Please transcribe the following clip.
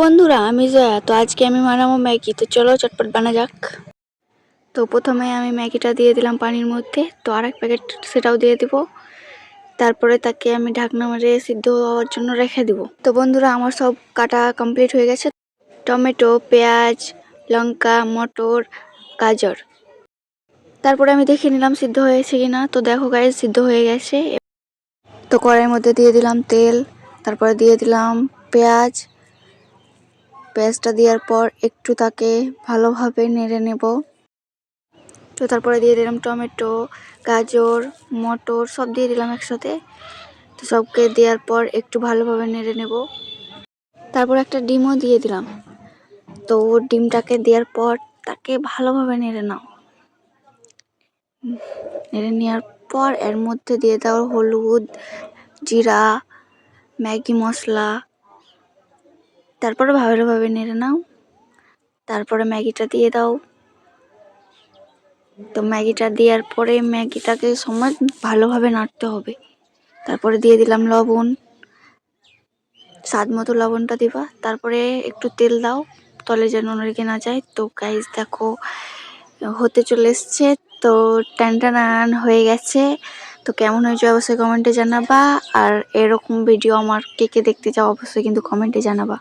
বন্ধুরা, আমি জয়া। তো আজকে আমি বানাবো ম্যাগি। তো চলো চটপট বানা যাক। তো প্রথমে আমি ম্যাগিটা দিয়ে দিলাম পানির মধ্যে। তো আরেক প্যাকেট সেটাও দিয়ে দিব। তারপরে তাকে আমি ঢাকনা মারিয়ে সিদ্ধ হওয়ার জন্য রেখে দিব। তো বন্ধুরা, আমার সব কাটা কমপ্লিট হয়ে গেছে। টমেটো, পেঁয়াজ, লঙ্কা, মটর, গাজর। তারপরে আমি দেখে নিলাম সিদ্ধ হয়েছে কিনা। তো দেখো গাইস, সিদ্ধ হয়ে গেছে। তো কড়াইয়ের মধ্যে দিয়ে দিলাম তেল। তারপরে দিয়ে দিলাম পেঁয়াজ। পেঁয়াজটা দেওয়ার পর একটু তাকে ভালোভাবে নেড়ে নেব। তো তারপরে দিয়ে দিলাম টমেটো, গাজর, মটর সব দিয়ে দিলাম একসাথে। তো সবকে দেওয়ার পর একটু ভালোভাবে নেড়ে নেব। তারপর একটা ডিমও দিয়ে দিলাম। তো ডিমটাকে দেওয়ার পর তাকে ভালোভাবে নেড়ে নাও। নেড়ে নেওয়ার পর এর মধ্যে দিয়ে দাও হলুদ, জিরা, ম্যাগি মশলা। তারপরে ভালোভাবে নেড়ে নাও। তারপরে ম্যাগিটা দিয়ে দাও। তো ম্যাগিটা দেওয়ার পরে ম্যাগিটাকে সময় ভালোভাবে নাড়তে হবে। তারপরে দিয়ে দিলাম লবণ, স্বাদ মতো লবণটা দিবা। তারপরে একটু তেল দাও, তলে যেন লেগে না যায়। তো গাইস দেখো, হতে চলে এসছে। তো টান হয়ে গেছে। তো কেমন হয়েছে অবশ্যই কমেন্টে জানাবা। আর এরকম ভিডিও আমার কে কে দেখতে চাও অবশ্যই কিন্তু কমেন্টে জানাবা।